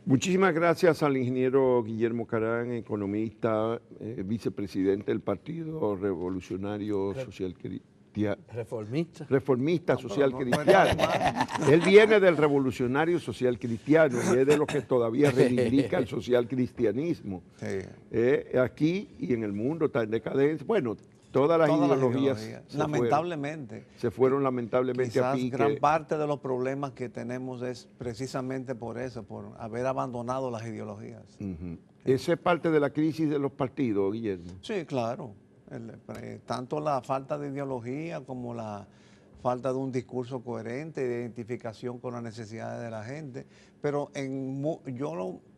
Muchísimas gracias al ingeniero Guillermo Carán, economista, vicepresidente del Partido Revolucionario Social Cristiano. Reformista. Reformista No, pero social no cristiano. está mal. Él viene del revolucionario social cristiano y es de los que todavía reivindica el social cristianismo. Sí. Aquí y en el mundo está en decadencia. Bueno, todas las ideologías lamentablemente. se fueron lamentablemente a Quizás pique. gran parte de los problemas que tenemos es precisamente por eso, por haber abandonado las ideologías. Esa es parte de la crisis de los partidos, Guillermo. Sí, claro. Tanto la falta de ideología como la falta de un discurso coherente, de identificación con las necesidades de la gente. Pero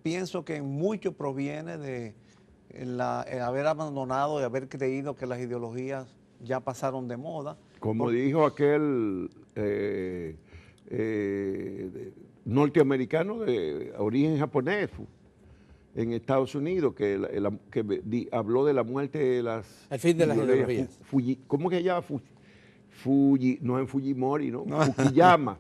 pienso que en mucho proviene de el haber abandonado y haber creído que las ideologías ya pasaron de moda. Como dijo aquel norteamericano de origen japonés en Estados Unidos, que habló de la muerte de las... El fin de las ideologías. ¿Cómo que se llama? No en Fujimori, ¿no? Fukuyama.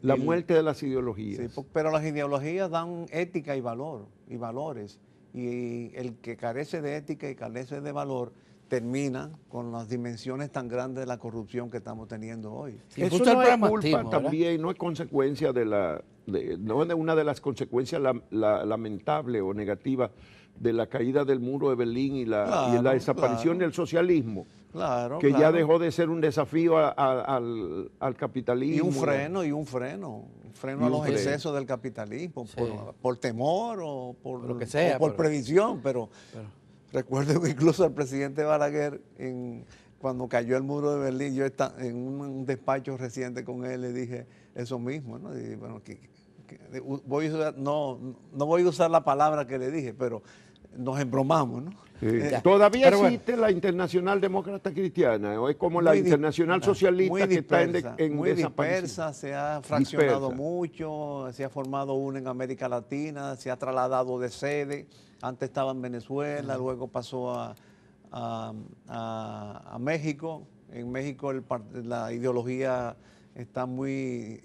La muerte de las ideologías. Sí, pero las ideologías dan ética y valores. Y el que carece de ética y carece de valor termina con las dimensiones tan grandes de la corrupción que estamos teniendo hoy. Eso no es culpa también, no es consecuencia no es una de las consecuencias lamentables o negativas de la caída del muro de Berlín y la desaparición del socialismo. Que ya dejó de ser un desafío al capitalismo. Y un freno a los excesos del capitalismo, por temor o por lo que sea, por previsión, pero recuerdo que incluso el presidente Balaguer, cuando cayó el muro de Berlín, yo estaba en un despacho reciente con él, le dije eso mismo, ¿no? Y, bueno, no voy a usar la palabra que le dije, pero nos embromamos, ¿no? ¿Todavía existe la Internacional Demócrata Cristiana o es como la Internacional Socialista que está en muy desaparición? dispersa, se ha fraccionado mucho, se ha formado una en América Latina, se ha trasladado de sede, antes estaba en Venezuela, luego pasó a México. En México la ideología está muy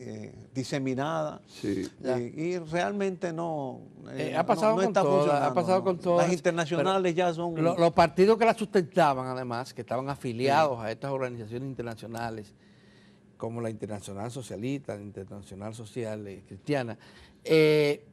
diseminada y realmente no está funcionando. Ha pasado con todas. Las internacionales ya son... Los partidos que la sustentaban, además, que estaban afiliados a estas organizaciones internacionales, como la Internacional Socialista, la Internacional Social Cristiana, se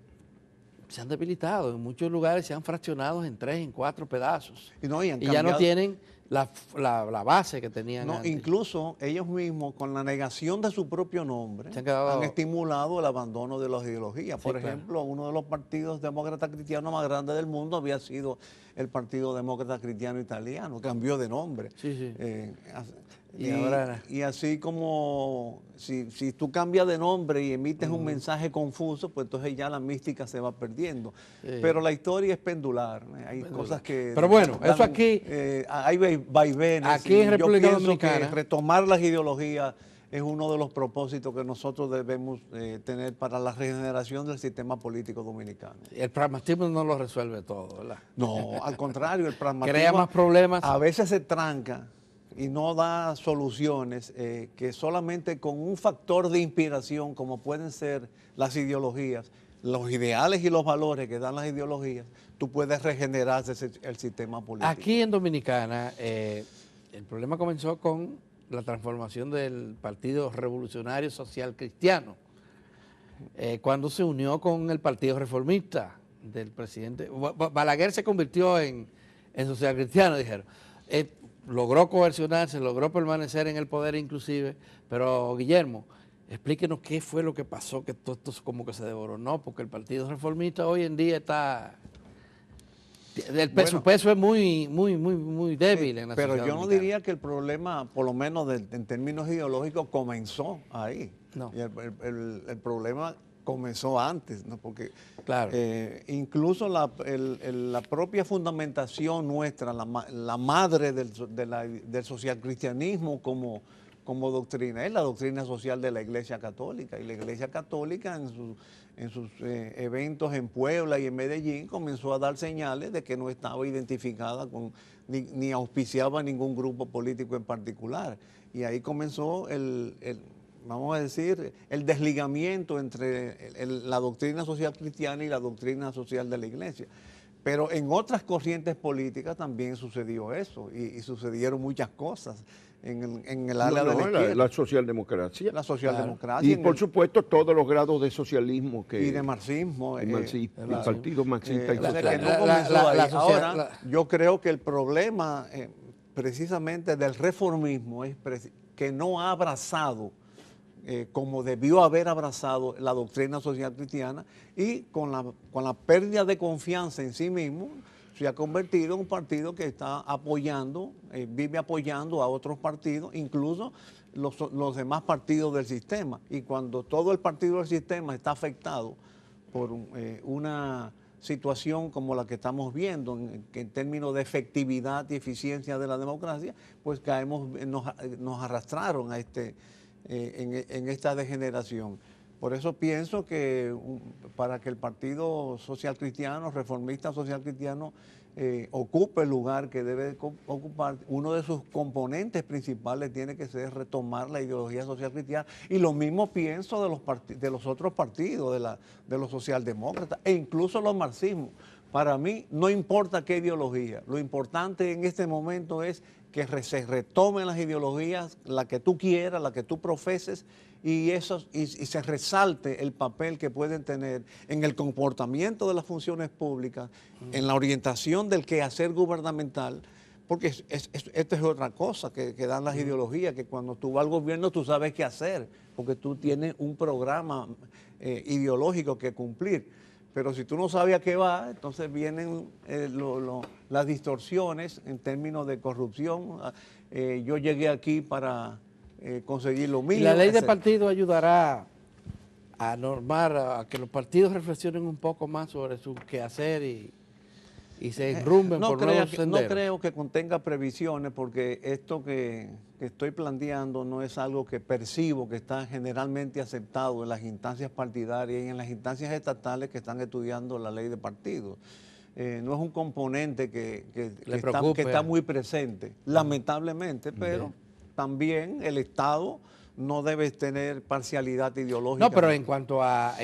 han debilitado. En muchos lugares se han fraccionado en 3, en 4 pedazos. Y ya no tienen la base que tenían antes. Incluso ellos mismos, con la negación de su propio nombre, han estimulado el abandono de las ideologías. Por ejemplo, uno de los partidos demócratas cristianos más grandes del mundo había sido el Partido Demócrata Cristiano Italiano, cambió de nombre. Y así como si tú cambias de nombre y emites un mensaje confuso, pues entonces ya la mística se va perdiendo. Pero la historia es pendular. Hay cosas que... Pero bueno, eso aquí... hay vaivenes. Aquí en República Dominicana, Dominicana, que retomar las ideologías es uno de los propósitos que nosotros debemos tener para la regeneración del sistema político dominicano. El pragmatismo no lo resuelve todo, ¿verdad? No, al contrario, el pragmatismo crea más problemas. A veces se tranca y no da soluciones que solamente con un factor de inspiración, como pueden ser las ideologías, los ideales y los valores que dan las ideologías, tú puedes regenerar el sistema político. Aquí en Dominicana, el problema comenzó con la transformación del Partido Revolucionario Social Cristiano, cuando se unió con el Partido Reformista del presidente. Balaguer se convirtió en social cristiano, dijeron. Logró coercionarse, logró permanecer en el poder inclusive, pero Guillermo, explíquenos qué fue lo que pasó, que todo esto como que se devoronó, porque el Partido Reformista hoy en día está... su peso es muy débil en la sociedad Pero yo no dominicana. diría que el problema, por lo menos en términos ideológicos, comenzó ahí. No. Y el problema comenzó antes, ¿no? Porque claro. Incluso la propia fundamentación nuestra, la madre del socialcristianismo como doctrina, es la doctrina social de la Iglesia Católica. Y la Iglesia Católica en sus eventos en Puebla y en Medellín comenzó a dar señales de que no estaba identificada ni auspiciaba ningún grupo político en particular. Y ahí comenzó vamos a decir, el desligamiento entre la doctrina social cristiana y la doctrina social de la Iglesia. Pero en otras corrientes políticas también sucedió eso y sucedieron muchas cosas en el área de la izquierda. La socialdemocracia. La socialdemocracia. Y por supuesto todos los grados de socialismo y de marxismo. El partido marxista y socialista. Ahora, yo creo que el problema precisamente del reformismo es que no ha abrazado como debió haber abrazado la doctrina social cristiana, y con la pérdida de confianza en sí mismo se ha convertido en un partido que está apoyando, vive apoyando a otros partidos, incluso los demás partidos del sistema. Y cuando todo el partido del sistema está afectado por una situación como la que estamos viendo en términos de efectividad y eficiencia de la democracia, pues nos arrastraron a en esta degeneración. Por eso pienso que para que el Partido Social Cristiano, Reformista Social Cristiano, ocupe el lugar que debe ocupar, uno de sus componentes principales tiene que ser retomar la ideología social cristiana. Y lo mismo pienso de los otros partidos, de los socialdemócratas e incluso los marxismos. Para mí no importa qué ideología, lo importante en este momento es que se retomen las ideologías, la que tú quieras, la que tú profeses, y se resalte el papel que pueden tener en el comportamiento de las funciones públicas, en la orientación del quehacer gubernamental, porque esto es otra cosa que dan las ideologías, que cuando tú vas al gobierno tú sabes qué hacer, porque tú tienes un programa ideológico que cumplir. Pero si tú no sabes a qué va, entonces vienen las distorsiones en términos de corrupción. Yo llegué aquí para conseguir lo mío. ¿Y la ley de partido ayudará a normar, a que los partidos reflexionen un poco más sobre su quehacer y se enrumben por nuevos senderos? No creo que contenga previsiones, porque esto que estoy planteando no es algo que percibo que está generalmente aceptado en las instancias partidarias y en las instancias estatales que están estudiando la ley de partidos. No es un componente que está muy presente, lamentablemente, pero también el Estado no debe tener parcialidad ideológica. No, pero en cuanto a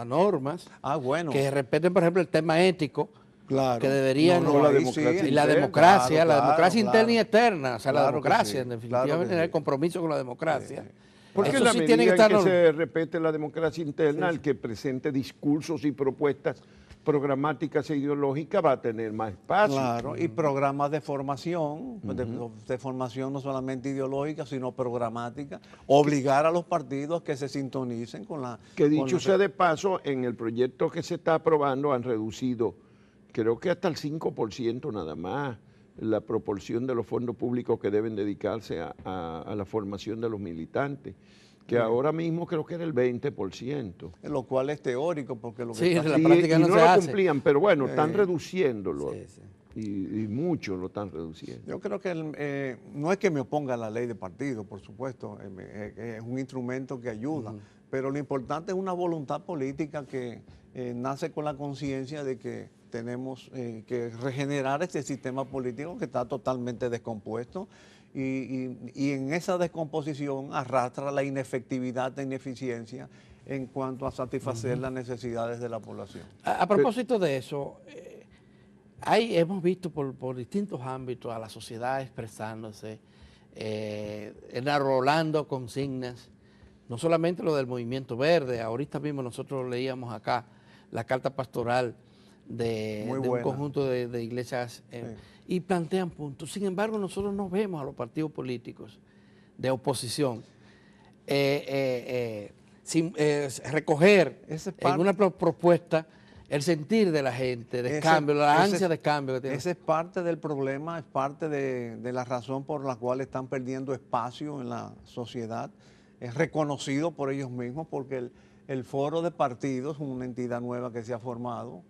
normas, que respeten, por ejemplo, el tema ético, que deberían... la democracia interna y externa, o sea, la democracia, en definitiva, el compromiso con la democracia. Porque en la medida en que se respete la democracia interna, el que presente discursos y propuestas programáticas e ideológicas va a tener más espacio. Claro, y programas de formación, de formación no solamente ideológica, sino programática, obligar a los partidos que se sintonicen con la... Que dicho sea de paso, en el proyecto que se está aprobando han reducido, creo que hasta el 5% nada más, la proporción de los fondos públicos que deben dedicarse a la formación de los militantes, que ahora mismo creo que era el 20%. Lo cual es teórico, porque lo que sí, en la práctica no lo cumplían, pero bueno, están reduciéndolo. Y mucho lo están reduciendo. Yo creo que no es que me oponga a la ley de partido, por supuesto, es un instrumento que ayuda, pero lo importante es una voluntad política que nace con la conciencia de que tenemos que regenerar este sistema político que está totalmente descompuesto, y en esa descomposición arrastra la inefectividad e ineficiencia en cuanto a satisfacer las necesidades de la población. A propósito de eso, hemos visto por distintos ámbitos a la sociedad expresándose, enarbolando consignas, no solamente lo del movimiento verde. Ahorita mismo nosotros leíamos acá la carta pastoral de un conjunto de iglesias y plantean puntos. Sin embargo, nosotros no vemos a los partidos políticos de oposición recoger en una propuesta el sentir de la gente, de cambio, la ansia de cambio que tiene. Ese es parte del problema, es parte de la razón por la cual están perdiendo espacio en la sociedad. Es reconocido por ellos mismos, porque el foro de partidos, una entidad nueva que se ha formado,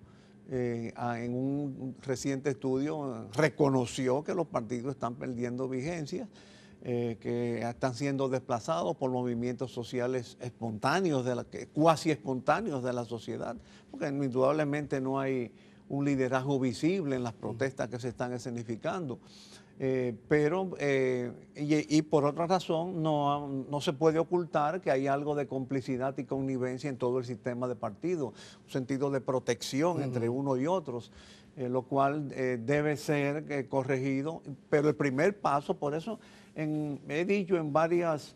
en un reciente estudio reconoció que los partidos están perdiendo vigencia, que están siendo desplazados por movimientos sociales espontáneos, cuasi espontáneos de la sociedad, porque indudablemente no hay un liderazgo visible en las protestas que se están escenificando. Y por otra razón, no se puede ocultar que hay algo de complicidad y connivencia en todo el sistema de partidos, un sentido de protección entre unos y otros, lo cual debe ser corregido. Pero el primer paso, por eso he dicho en varias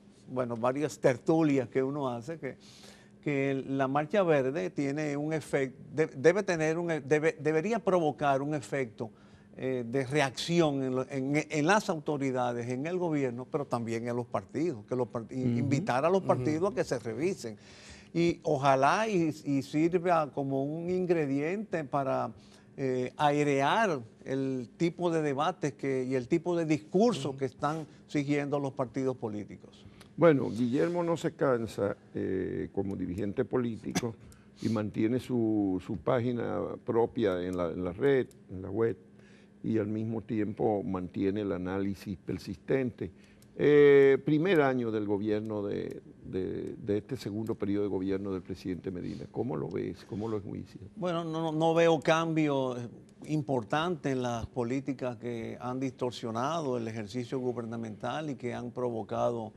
tertulias que uno hace, que la Marcha Verde tiene un efecto, debería provocar un efecto de reacción en las autoridades, en el gobierno, pero también en los partidos, invitar a los partidos a que se revisen. Y ojalá y sirva como un ingrediente para airear el tipo de debates y el tipo de discurso que están siguiendo los partidos políticos. Bueno, Guillermo no se cansa como dirigente político y mantiene su página propia en la red, en la web, y al mismo tiempo mantiene el análisis persistente. Primer año del gobierno de este segundo periodo de gobierno del presidente Medina. ¿Cómo lo ves? ¿Cómo lo enjuicias? Bueno, no veo cambios importantes en las políticas que han distorsionado el ejercicio gubernamental y que han provocado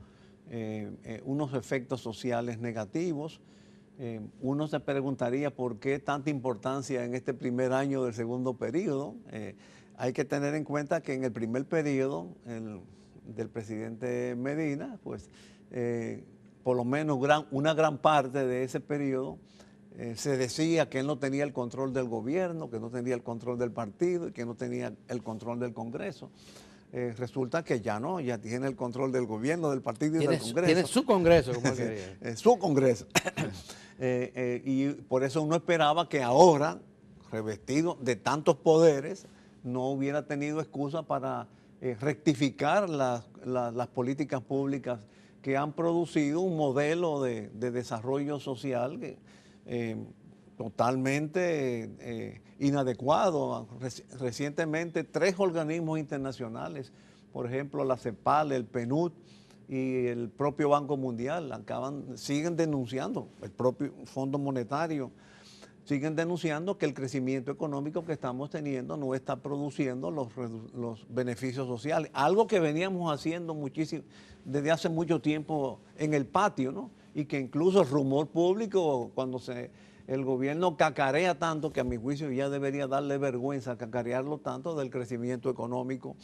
unos efectos sociales negativos. Uno se preguntaría por qué tanta importancia en este primer año del segundo periodo. Hay que tener en cuenta que en el primer periodo del presidente Medina, pues por lo menos una gran parte de ese periodo se decía que él no tenía el control del gobierno, que no tenía el control del partido y que no tenía el control del Congreso. Resulta que ya no, ya tiene el control del gobierno, del partido y del Congreso. Tiene su Congreso, como quería. Su Congreso. Y por eso uno esperaba que ahora, revestido de tantos poderes, no hubiera tenido excusa para rectificar las políticas públicas que han producido un modelo de desarrollo social que, totalmente inadecuado. Recientemente 3 organismos internacionales, por ejemplo la CEPAL, el PNUD y el propio Banco Mundial, siguen denunciando, el propio Fondo Monetario, siguen denunciando que el crecimiento económico que estamos teniendo no está produciendo los beneficios sociales. Algo que veníamos haciendo muchísimo, desde hace mucho tiempo en el patio, ¿no? Y que incluso el rumor público, cuando el gobierno cacarea tanto, que a mi juicio ya debería darle vergüenza cacarearlo tanto, del crecimiento económico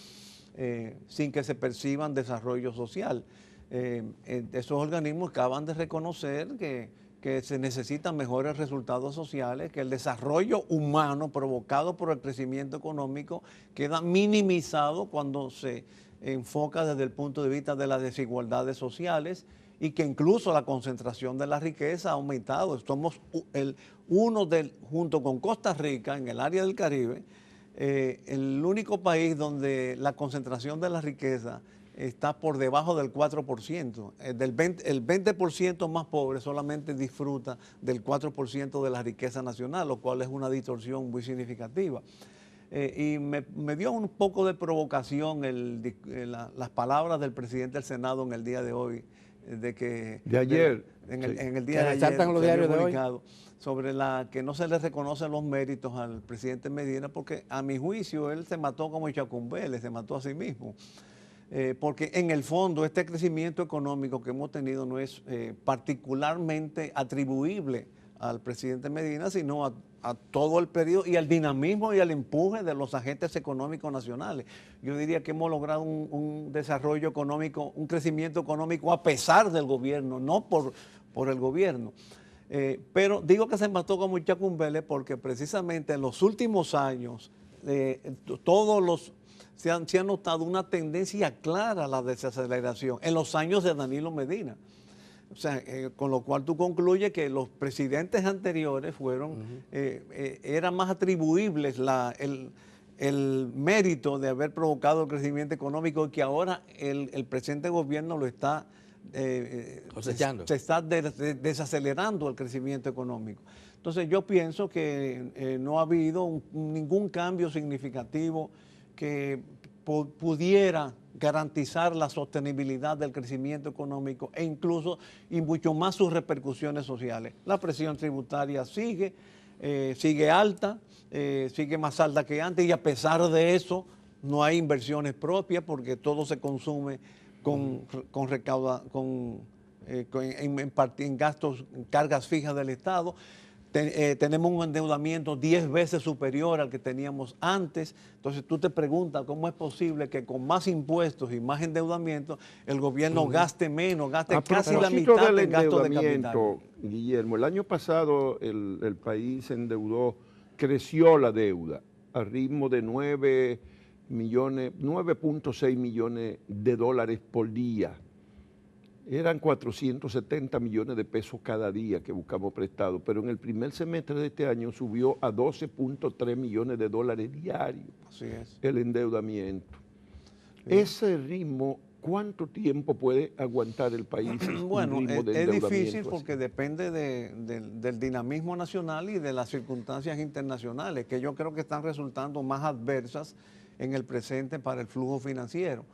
sin que se perciban desarrollo social. Esos organismos acaban de reconocer que se necesitan mejores resultados sociales, que el desarrollo humano provocado por el crecimiento económico queda minimizado cuando se enfoca desde el punto de vista de las desigualdades sociales, y que incluso la concentración de la riqueza ha aumentado. Somos junto con Costa Rica, en el área del Caribe, el único país donde la concentración de la riqueza está por debajo del 4%. El 20% más pobre solamente disfruta del 4% de la riqueza nacional, lo cual es una distorsión muy significativa. Y me dio un poco de provocación las palabras del presidente del Senado en el día de hoy, de ayer, en el día de ayer, los diarios de hoy, sobre que no se le reconocen los méritos al presidente Medina, porque a mi juicio él se mató como Chacumbele, se mató a sí mismo. Porque en el fondo este crecimiento económico que hemos tenido no es particularmente atribuible al presidente Medina, sino a todo el periodo y al dinamismo y al empuje de los agentes económicos nacionales. Yo diría que hemos logrado un desarrollo económico, un crecimiento económico a pesar del gobierno, no por el gobierno. Pero digo que se mató como Chacumbele porque precisamente en los últimos años se ha notado una tendencia clara a la desaceleración en los años de Danilo Medina. O sea, con lo cual tú concluyes que los presidentes anteriores eran más atribuibles el mérito de haber provocado el crecimiento económico, y que ahora el presente gobierno lo está cosechando. Se está desacelerando el crecimiento económico. Entonces yo pienso que no ha habido ningún cambio significativo que pudiera garantizar la sostenibilidad del crecimiento económico y mucho más sus repercusiones sociales. La presión tributaria sigue alta, sigue más alta que antes, y a pesar de eso no hay inversiones propias porque todo se consume en gastos, en cargas fijas del Estado. Tenemos un endeudamiento 10 veces superior al que teníamos antes. Entonces tú te preguntas cómo es posible que con más impuestos y más endeudamiento el gobierno gaste menos, gaste casi la mitad del gasto de capital. Guillermo, el año pasado el país se endeudó, creció la deuda a ritmo de 9.6 millones de dólares por día. Eran 470 millones de pesos cada día que buscamos prestado, pero en el primer semestre de este año subió a 12.3 millones de dólares diarios. Así es. El endeudamiento. Sí. Ese ritmo, ¿cuánto tiempo puede aguantar el país? Bueno, es difícil porque depende del dinamismo nacional y de las circunstancias internacionales, que yo creo que están resultando más adversas en el presente para el flujo financiero,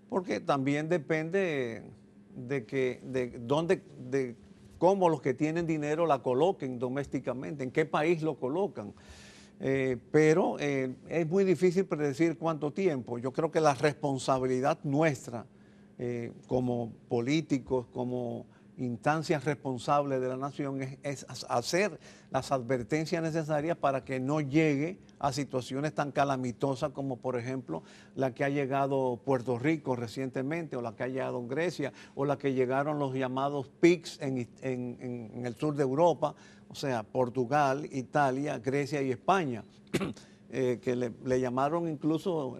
porque también depende de cómo los que tienen dinero la coloquen domésticamente, en qué país lo colocan. Pero es muy difícil predecir cuánto tiempo. Yo creo que la responsabilidad nuestra como políticos, como instancias responsables de la nación, es hacer las advertencias necesarias para que no llegue a situaciones tan calamitosas como, por ejemplo, la que ha llegado Puerto Rico recientemente, o la que ha llegado Grecia, o la que llegaron los llamados PICS en el sur de Europa, o sea, Portugal, Italia, Grecia y España, que le llamaron incluso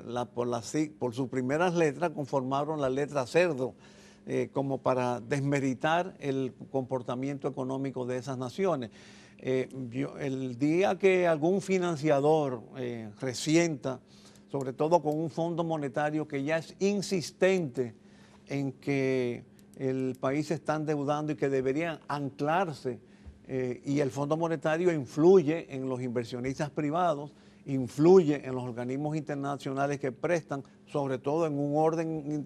por sus primeras letras, conformaron la letra cerdo, como para desmeritar el comportamiento económico de esas naciones. El día que algún financiador resienta, sobre todo con un fondo monetario que ya es insistente en que el país se está endeudando y que debería anclarse, y el Fondo Monetario influye en los inversionistas privados, influye en los organismos internacionales que prestan, sobre todo en un orden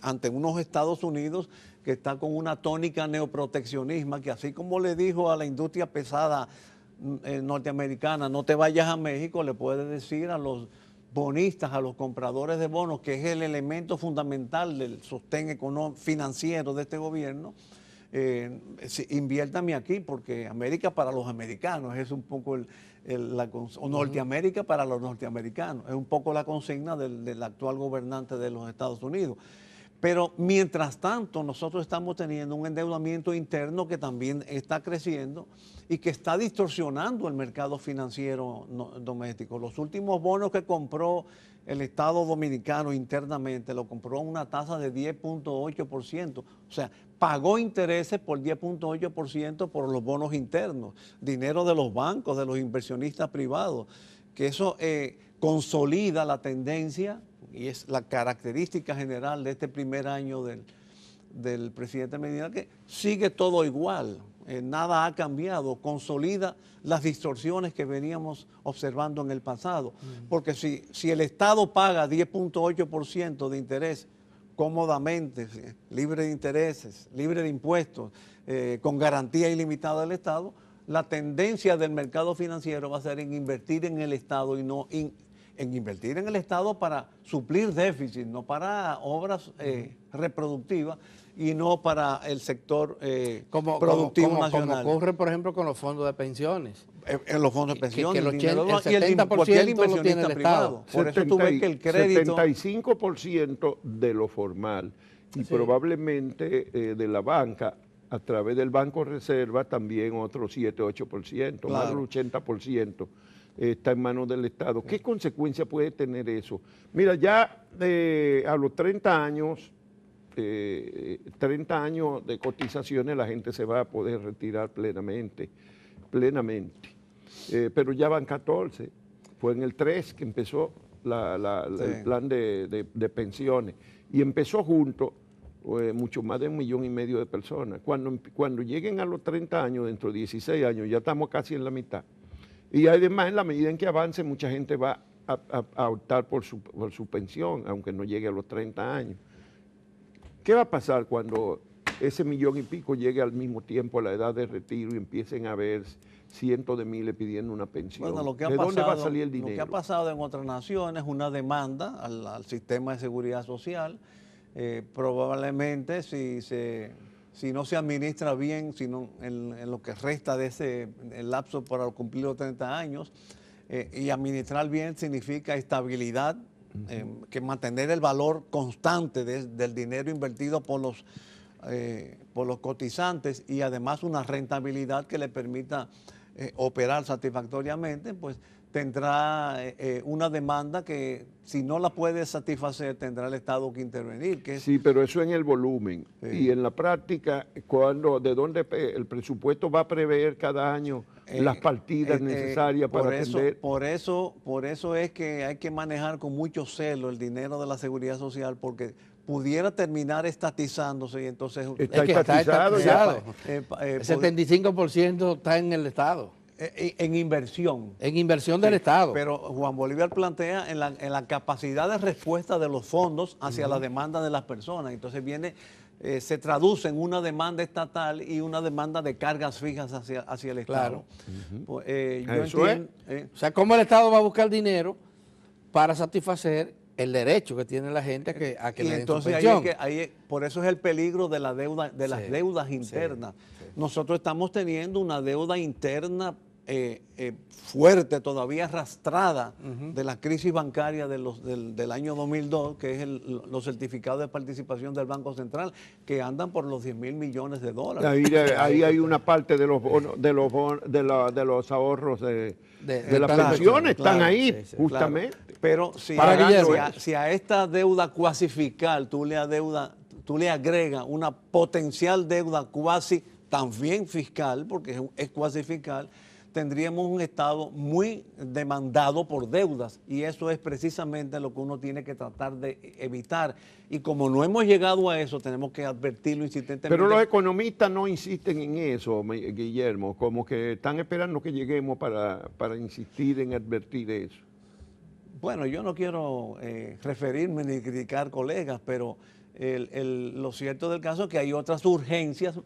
ante unos Estados Unidos que está con una tónica neoproteccionismo, que así como le dijo a la industria pesada norteamericana, no te vayas a México, le puede decir a los bonistas, a los compradores de bonos, que es el elemento fundamental del sostén financiero de este gobierno, inviértame aquí, porque América para los americanos es un poco o Norteamérica para los norteamericanos, es un poco la consigna del actual gobernante de los Estados Unidos. Pero mientras tanto nosotros estamos teniendo un endeudamiento interno que también está creciendo y que está distorsionando el mercado financiero doméstico. Los últimos bonos que compró el Estado dominicano internamente lo compró a una tasa de 10.8%, o sea, pagó intereses por 10.8% por los bonos internos, dinero de los bancos, de los inversionistas privados, que eso consolida la tendencia y es la característica general de este primer año del presidente Medina, que sigue todo igual, nada ha cambiado, consolida las distorsiones que veníamos observando en el pasado. Porque si el Estado paga 10.8% de interés cómodamente, libre de intereses, libre de impuestos, con garantía ilimitada del Estado, la tendencia del mercado financiero va a ser en invertir en el Estado y no en invertir en el Estado para suplir déficit, no para obras reproductivas y no para el sector productivo nacional. Como ocurre, por ejemplo, con los fondos de pensiones. En los fondos de pensiones. Que el 70% lo tiene el Estado. Por eso tú ves que el crédito... 75% de lo formal y probablemente de la banca, a través del Banco Reserva, también otro 7-8%, claro. Más del 80%. Está en manos del Estado. ¿Qué consecuencia puede tener eso? Mira, ya a los 30 años de cotizaciones, la gente se va a poder retirar plenamente. Pero ya van 14. Fue en el 3 que empezó el plan de pensiones. Y empezó junto mucho más de 1,5 millones de personas. Cuando lleguen a los 30 años, dentro de 16 años, ya estamos casi en la mitad. Y además, en la medida en que avance, mucha gente va a optar por su pensión, aunque no llegue a los 30 años. ¿Qué va a pasar cuando ese 1,000,000 y pico llegue al mismo tiempo a la edad de retiro y empiecen a ver cientos de miles pidiendo una pensión. Bueno, ¿De dónde va a salir el dinero? Lo que ha pasado en otras naciones, una demanda al sistema de seguridad social. Probablemente si no se administra bien, sino en lo que resta de el lapso para cumplir los 30 años, y administrar bien significa estabilidad, que mantener el valor constante del dinero invertido por los cotizantes, y además una rentabilidad que le permita operar satisfactoriamente, pues tendrá una demanda que, si no la puede satisfacer, tendrá el Estado que intervenir. Sí, pero eso en el volumen. Sí. Y en la práctica, ¿de dónde el presupuesto va a prever cada año las partidas necesarias para atender? Por eso es que hay que manejar con mucho celo el dinero de la seguridad social, porque pudiera terminar estatizándose, y entonces... Está estatizado ya. El 75% está en el Estado. En inversión. En inversión del Estado. Pero Juan Bolívar plantea en la capacidad de respuesta de los fondos hacia la demanda de las personas. Entonces se traduce en una demanda estatal y una demanda de cargas fijas hacia el Estado. Claro. Pues, o sea, ¿cómo el Estado va a buscar dinero para satisfacer el derecho que tiene la gente a que le den su pensión? Por eso es el peligro de la deuda, de las deudas internas. Sí. Nosotros estamos teniendo una deuda interna fuerte, todavía arrastrada de la crisis bancaria del año 2002, que es los certificados de participación del Banco Central, que andan por los 10.000 millones de dólares. Ahí hay una parte de los los ahorros de las pensiones, están ahí, justamente. Claro. Pero si a esta deuda cuasi fiscal tú le agregas una potencial deuda cuasi también fiscal, porque es cuasi fiscal, tendríamos un Estado muy demandado por deudas, y eso es precisamente lo que uno tiene que tratar de evitar. Y como no hemos llegado a eso, tenemos que advertirlo insistentemente. Pero los economistas no insisten en eso, Guillermo, como que están esperando que lleguemos para insistir en advertir eso. Bueno, yo no quiero referirme ni criticar colegas, pero lo cierto del caso es que hay otras urgencias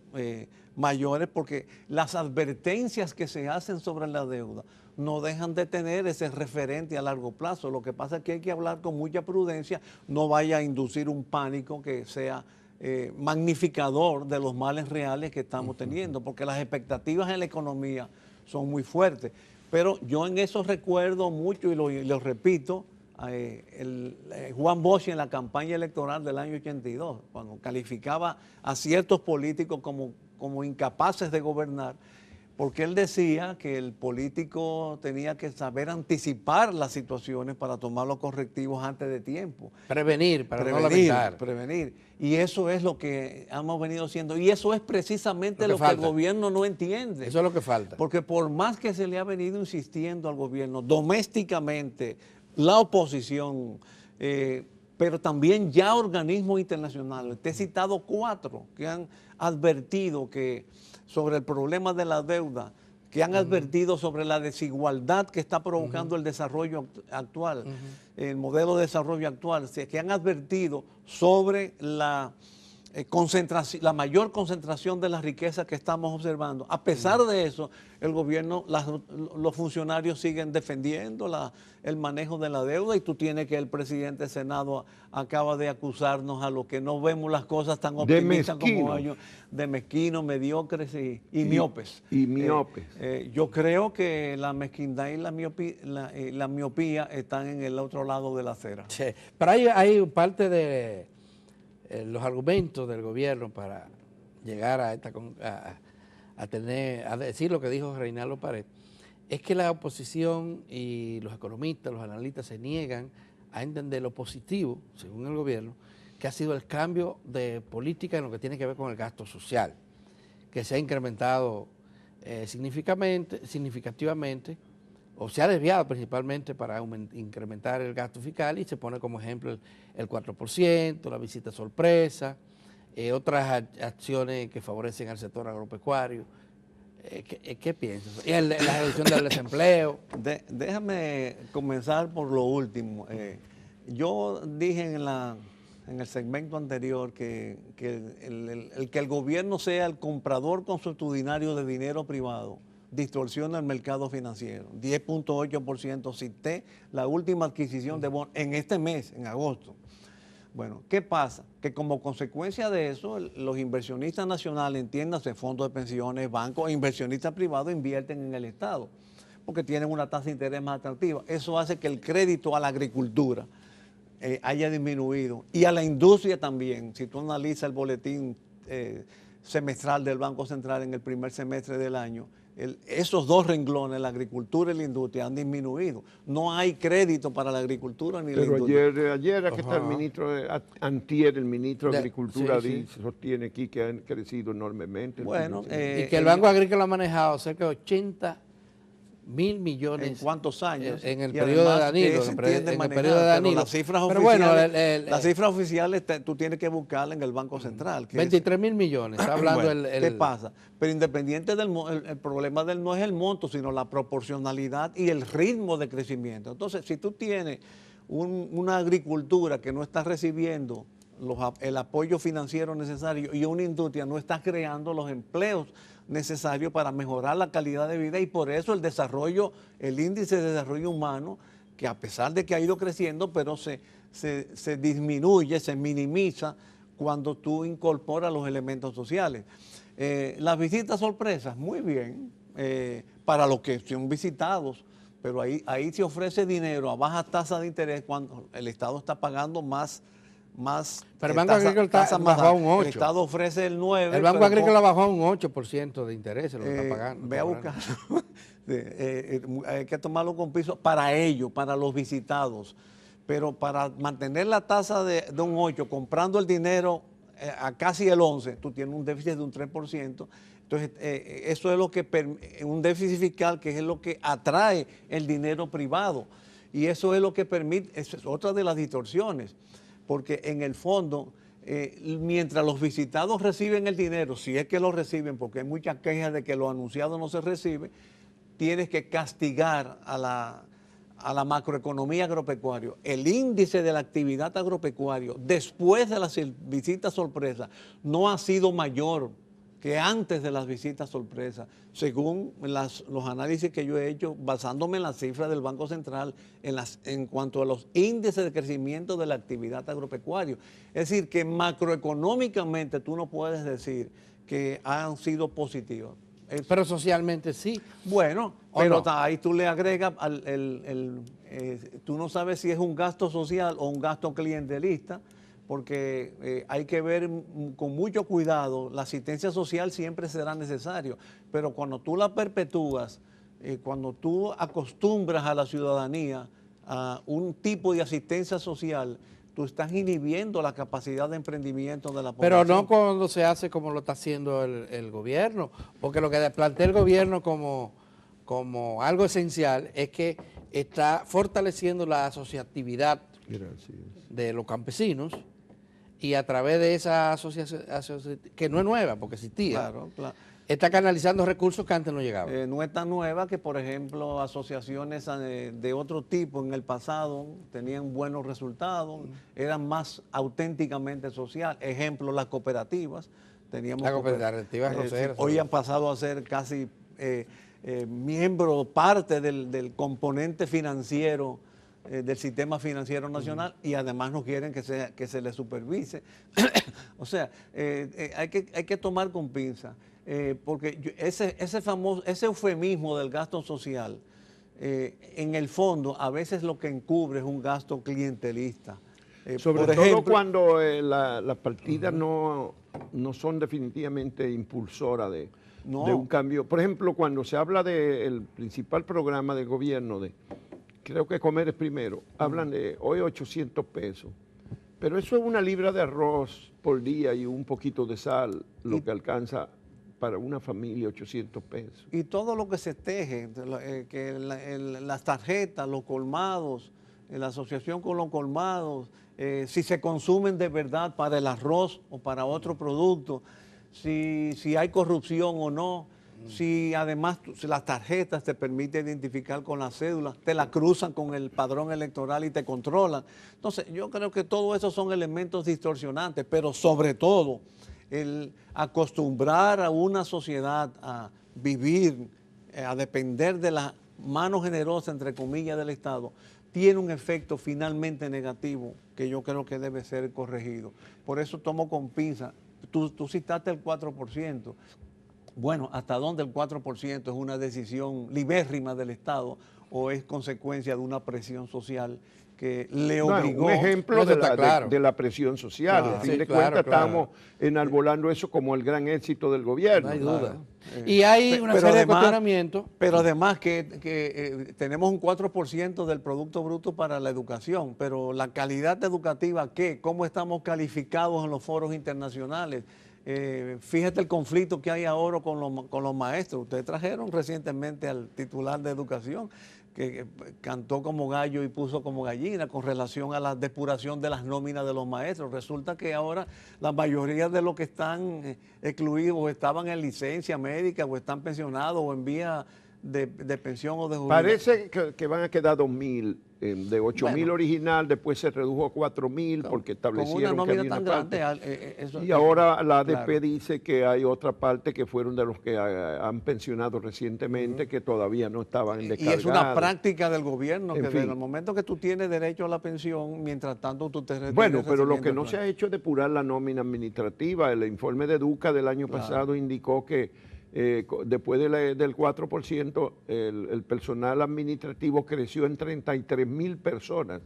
mayores, porque las advertencias que se hacen sobre la deuda no dejan de tener ese referente a largo plazo. Lo que pasa es que hay que hablar con mucha prudencia, no vaya a inducir un pánico que sea magnificador de los males reales que estamos teniendo, porque las expectativas en la economía son muy fuertes. Pero yo en eso recuerdo mucho, y lo repito, Juan Bosch en la campaña electoral del año 82, cuando calificaba a ciertos políticos como incapaces de gobernar, porque él decía que el político tenía que saber anticipar las situaciones para tomar los correctivos antes de tiempo. Prevenir, no lamentar. Prevenir. Y eso es lo que hemos venido haciendo. Y eso es precisamente lo que el gobierno no entiende. Eso es lo que falta. Porque por más que se le ha venido insistiendo al gobierno domésticamente, la oposición, pero también ya organismos internacionales. Te he citado 4 que han advertido sobre el problema de la deuda, que han advertido sobre la desigualdad que está provocando el desarrollo actual, el modelo de desarrollo actual, que han advertido sobre la mayor concentración de la riqueza que estamos observando. A pesar de eso, el gobierno, los funcionarios siguen defendiendo el manejo de la deuda, y tú tienes que el presidente del Senado acaba de acusarnos a los que no vemos las cosas tan optimistas como ellos, de mezquinos, mediocres y miopes. Y miopes. Yo creo que la mezquindad y la miopía están en el otro lado de la acera. Sí, pero hay parte de los argumentos del gobierno para llegar a decir lo que dijo Reinaldo Pared, es que la oposición y los economistas, los analistas se niegan a entender lo positivo, según el gobierno, que ha sido el cambio de política en lo que tiene que ver con el gasto social, que se ha incrementado significativamente, o se ha desviado principalmente para incrementar el gasto fiscal, y se pone como ejemplo el 4%, la visita sorpresa, otras acciones que favorecen al sector agropecuario. ¿Qué piensas? Y la reducción del desempleo. Déjame comenzar por lo último. Yo dije en el segmento anterior que el gobierno sea el comprador consuetudinario de dinero privado distorsiona el mercado financiero. 10.8% CITE, la última adquisición de bonos en este mes, en agosto. Bueno, ¿qué pasa? Que como consecuencia de eso, los inversionistas nacionales, entiéndase, fondos de pensiones, bancos e inversionistas privados invierten en el Estado, porque tienen una tasa de interés más atractiva. Eso hace que el crédito a la agricultura haya disminuido, y a la industria también. Si tú analizas el boletín semestral del Banco Central en el primer semestre del año, esos dos renglones, la agricultura y la industria, han disminuido. No hay crédito para la agricultura ni la industria. Pero ayer aquí está el ministro, antier, el ministro de Agricultura sostiene aquí que han crecido enormemente. Bueno, y que el Banco Agrícola ha manejado cerca de 80.000 millones. ¿En cuántos años? En el periodo de Danilo. En el periodo de Danilo. Las cifras oficiales, las cifras oficiales tú tienes que buscarlas en el Banco Central. 23.000 millones, está hablando bueno, ¿qué pasa? Pero independiente el problema no es el monto, sino la proporcionalidad y el ritmo de crecimiento. Entonces, si tú tienes una agricultura que no está recibiendo el apoyo financiero necesario y una industria no está creando los empleos necesarios para mejorar la calidad de vida, y por eso el índice de desarrollo humano, que a pesar de que ha ido creciendo, pero se disminuye, se minimiza cuando tú incorporas los elementos sociales. Las visitas sorpresas, muy bien, para los que son visitados, pero ahí se ofrece dinero a baja tasa de interés cuando el Estado está pagando más. Pero el Banco Agrícola bajó a un 8%. El Estado ofrece el 9%. El Banco Agrícola bajó a un 8% de interés, lo está pagando. Ve a buscar. Hay que tomarlo con piso para ellos, para los visitados. Pero para mantener la tasa de un 8%, comprando el dinero a casi el 11%, tú tienes un déficit de un 3%. Entonces, eso es lo que un déficit fiscal, que es lo que atrae el dinero privado. Y eso es lo que permite, eso es otra de las distorsiones. Porque en el fondo, mientras los visitados reciben el dinero, si es que lo reciben, porque hay muchas quejas de que lo anunciado no se recibe, tienes que castigar a la macroeconomía agropecuaria. El índice de la actividad agropecuaria después de las visitas sorpresas no ha sido mayor que antes de las visitas sorpresas, según los análisis que yo he hecho, basándome en las cifras del Banco Central en cuanto a los índices de crecimiento de la actividad agropecuaria. Es decir, que macroeconómicamente tú no puedes decir que han sido positivas. Pero socialmente sí. Bueno, pero no, ahí tú le agregas, tú no sabes si es un gasto social o un gasto clientelista, porque hay que ver con mucho cuidado. La asistencia social siempre será necesario, pero cuando tú la perpetúas, cuando tú acostumbras a la ciudadanía a un tipo de asistencia social, tú estás inhibiendo la capacidad de emprendimiento de la población. Pero no cuando se hace como lo está haciendo el gobierno, porque lo que plantea el gobierno como algo esencial es que está fortaleciendo la asociatividad de los campesinos, y a través de esa asociación, que no es nueva porque existía, claro. Está canalizando recursos que antes no llegaban. No es tan nueva que, por ejemplo, asociaciones de otro tipo en el pasado tenían buenos resultados, eran más auténticamente social. Ejemplo, las cooperativas. Las cooperativas groseras. Hoy han pasado a ser casi parte del componente financiero del sistema financiero nacional, y además no quieren que se les supervise. O sea, hay que tomar con pinza, porque ese eufemismo del gasto social, en el fondo, a veces lo que encubre es un gasto clientelista. Sobre todo cuando las partidas no son definitivamente impulsoras de un cambio. Por ejemplo, cuando se habla del principal programa del gobierno creo que comer es primero, hablan de hoy 800 pesos, pero eso es una libra de arroz por día y un poquito de sal, lo que alcanza para una familia 800 pesos. Y todo lo que se teje, que las tarjetas, los colmados, la asociación con los colmados, si se consumen de verdad para el arroz o para otro producto, si hay corrupción o no. Si además las tarjetas te permiten identificar con la cédula, te la cruzan con el padrón electoral y te controlan. Entonces, yo creo que todo eso son elementos distorsionantes, pero sobre todo el acostumbrar a una sociedad a vivir a depender de la mano generosa, entre comillas, del Estado, tiene un efecto finalmente negativo que yo creo que debe ser corregido. Por eso tomo con pinza. Tú citaste el 4%. Bueno, ¿hasta dónde el 4% es una decisión libérrima del Estado o es consecuencia de una presión social que le obligó? Un ejemplo de la presión social. Claro. A fin Sí, de claro, cuentas claro. estamos enarbolando eso como el gran éxito del gobierno. No hay duda. Claro. Y hay una serie de cuestionamientos. Pero además que tenemos un 4% del Producto Bruto para la educación, pero la calidad educativa, ¿qué? ¿Cómo estamos calificados en los foros internacionales? Fíjate el conflicto que hay ahora con los maestros. Ustedes trajeron recientemente al titular de educación que cantó como gallo y puso como gallina con relación a la depuración de las nóminas de los maestros. Resulta que ahora la mayoría de los que están excluidos o estaban en licencia médica o están pensionados o en vía de pensión o de jubilación. Parece que van a quedar 2.000, de 8.000 original, después se redujo a 4.000 porque establecieron con una que nómina había tan una grande, parte. Y ahora la ADP claro. dice que hay otra parte que fueron de los que han pensionado recientemente que todavía no estaban descargados. Y es una práctica del gobierno que desde fin. el momento que tú tienes derecho a la pensión, mientras tanto tú te retires. Bueno, pero lo que no se ha hecho es depurar la nómina administrativa. El informe de Educa del año pasado indicó que después del 4%, el personal administrativo creció en 33.000 personas,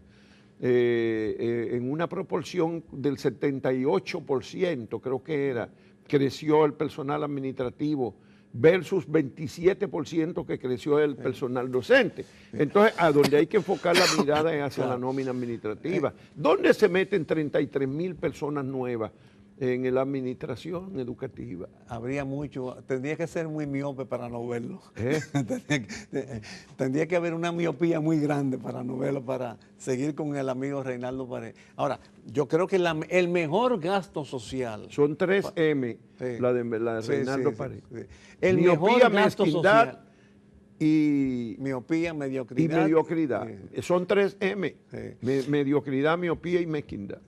en una proporción del 78%, creo que era, creció el personal administrativo versus 27% que creció el personal docente. Entonces, a donde hay que enfocar la mirada es hacia la nómina administrativa. ¿Dónde se meten 33.000 personas nuevas en la administración educativa? Habría mucho, tendría que ser muy miope para no verlo. Tendría que haber una miopía muy grande para no verlo, para seguir con el amigo Reinaldo Paredes. Ahora, yo creo que el mejor gasto social... Son 3 M, la de Reinaldo Paredes. El miopía, mejor gasto mezquindad social. Y miopía, mediocridad. Y mediocridad. Son 3 M. Mediocridad, miopía y mezquindad.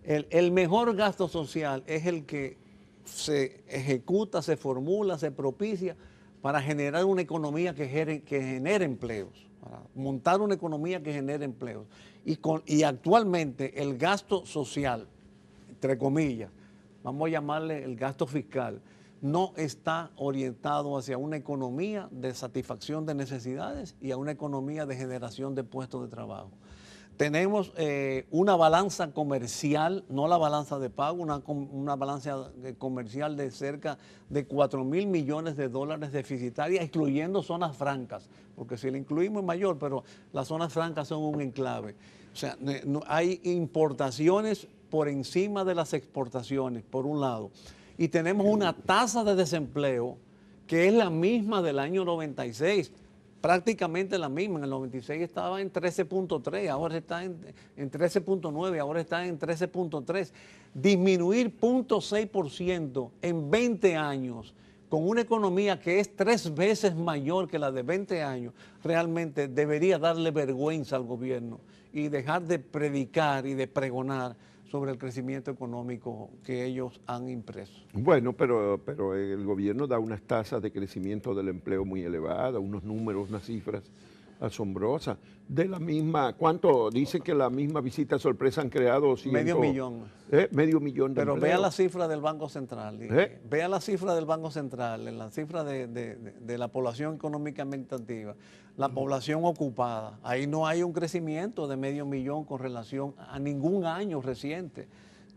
El mejor gasto social es el que se ejecuta, se formula, se propicia para generar una economía que genere empleos, para montar una economía que genere empleos. Y actualmente el gasto social, entre comillas, vamos a llamarle el gasto fiscal, no está orientado hacia una economía de satisfacción de necesidades y a una economía de generación de puestos de trabajo. Tenemos una balanza comercial, no la balanza de pago, una balanza comercial de cerca de 4.000 millones de dólares deficitaria, excluyendo zonas francas, porque si la incluimos es mayor, pero las zonas francas son un enclave. O sea, hay importaciones por encima de las exportaciones, por un lado, y tenemos una tasa de desempleo que es la misma del año 96, prácticamente la misma. En el 96 estaba en 13.3, ahora está en 13.9, ahora está en 13.3. Disminuir 0.6% en 20 años con una economía que es 3 veces mayor que la de 20 años, realmente debería darle vergüenza al gobierno y dejar de predicar y de pregonar sobre el crecimiento económico que ellos han impreso. Bueno, pero el gobierno da unas tasas de crecimiento del empleo muy elevadas, unos números, unas cifras asombrosas. De la misma, ¿cuánto? Dicen que la misma visita sorpresa han creado 100, medio millón. Medio millón de Pero empleos. vea la cifra del Banco Central. Vea la cifra del Banco Central, en la cifra de la población económicamente activa, la población ocupada. Ahí no hay un crecimiento de medio millón con relación a ningún año reciente.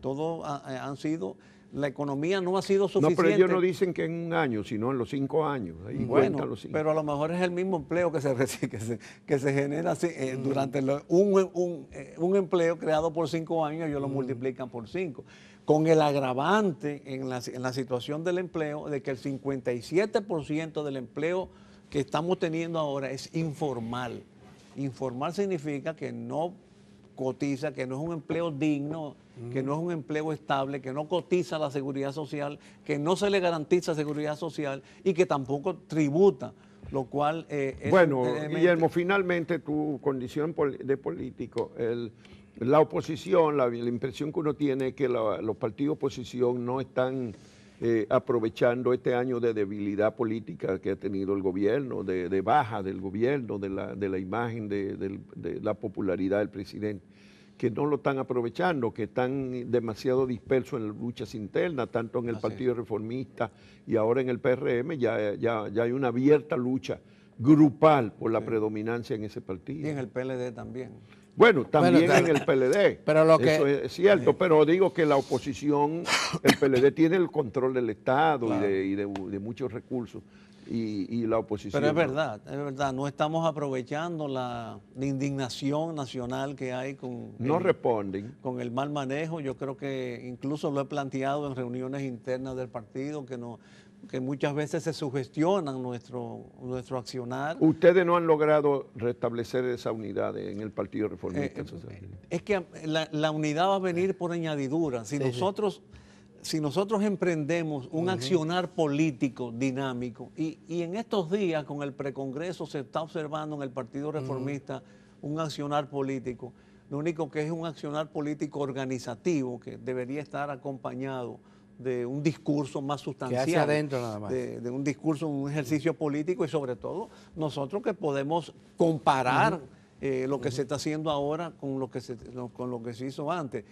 Todos han sido... La economía no ha sido suficiente. No, pero ellos no dicen que en un año, sino en los 5 años. Ahí bueno, los 5. pero a lo mejor es el mismo empleo que se genera durante un empleo creado por 5 años, ellos lo multiplican por 5. Con el agravante en la situación del empleo de que el 57% del empleo que estamos teniendo ahora es informal. Informal significa que no cotiza, que no es un empleo digno, que no es un empleo estable, que no cotiza la seguridad social, que no se le garantiza seguridad social y que tampoco tributa, lo cual es... Bueno, Guillermo, finalmente tu condición de político, la oposición, la impresión que uno tiene es que los partidos de oposición no están aprovechando este año de debilidad política que ha tenido el gobierno, de baja del gobierno, de la imagen, de la popularidad del presidente, que no lo están aprovechando, que están demasiado dispersos en las luchas internas, tanto en el Partido Reformista y ahora en el PRM, ya hay una abierta lucha grupal por la predominancia en ese partido. Y en el PLD también. Bueno, también en el PLD, pero eso es cierto, pero digo que la oposición, el PLD tiene el control del Estado, claro, y de muchos recursos, y la oposición... Pero es verdad, no estamos aprovechando la indignación nacional que hay con... No responden. Con el mal manejo. Yo creo que incluso lo he planteado en reuniones internas del partido, que muchas veces se sugestionan nuestro accionar. Ustedes no han logrado restablecer esa unidad en el Partido Reformista. Es que la unidad va a venir por añadidura. Si nosotros emprendemos un accionar político dinámico, y en estos días con el precongreso se está observando en el Partido Reformista un accionar político, lo único que es un accionar político organizativo que debería estar acompañado de un discurso más sustancial, que hacia adentro nada más, de un discurso, un ejercicio político, y sobre todo nosotros que podemos comparar lo que se está haciendo ahora con lo que se hizo antes.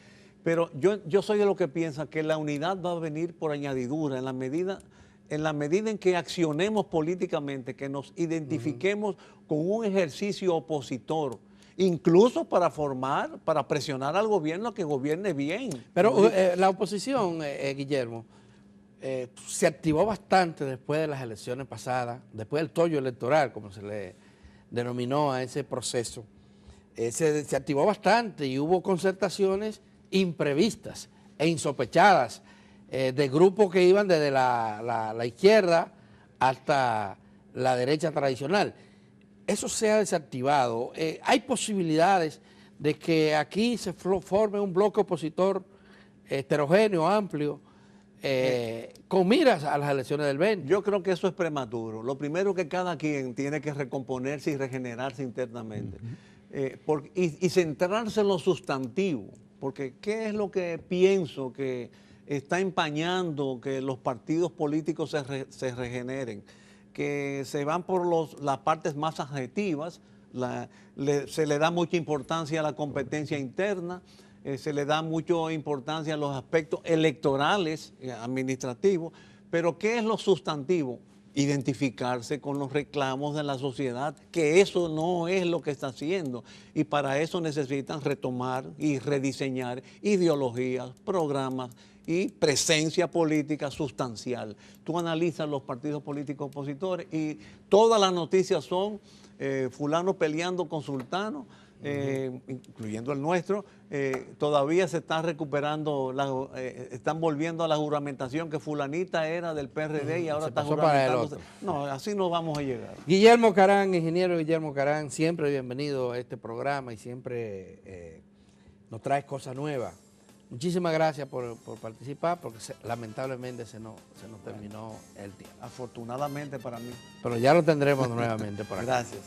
Pero yo soy de lo que piensa que la unidad va a venir por añadidura en la medida en que accionemos políticamente, que nos identifiquemos con un ejercicio opositor, incluso para presionar al gobierno a que gobierne bien. Pero la oposición, Guillermo, se activó bastante después de las elecciones pasadas, después del tollo electoral, como se le denominó a ese proceso. Se activó bastante y hubo concertaciones imprevistas e insospechadas de grupos que iban desde la izquierda hasta la derecha tradicional. Eso se ha desactivado. ¿Hay posibilidades de que aquí se forme un bloque opositor heterogéneo, amplio, con miras a las elecciones del 20? Yo creo que eso es prematuro. Lo primero que cada quien tiene que recomponerse y regenerarse internamente y centrarse en lo sustantivo, porque ¿qué es lo que pienso que está empañando que los partidos políticos se regeneren? Que se van por las partes más adjetivas, se le da mucha importancia a la competencia interna, se le da mucha importancia a los aspectos electorales, administrativos, pero ¿qué es lo sustantivo? Identificarse con los reclamos de la sociedad, que eso no es lo que está haciendo, y para eso necesitan retomar y rediseñar ideologías, programas y presencia política sustancial. Tú analizas los partidos políticos opositores y todas las noticias son fulano peleando con sultano, incluyendo el nuestro. Todavía se está recuperando, están volviendo a la juramentación que fulanita era del PRD y ahora está juramentándose. No, así no vamos a llegar. Guillermo Carán, ingeniero Guillermo Carán, siempre bienvenido a este programa y siempre nos traes cosas nuevas. Muchísimas gracias por participar, porque lamentablemente se nos terminó el tiempo. Afortunadamente para mí. Pero ya lo tendremos nuevamente por acá. Gracias.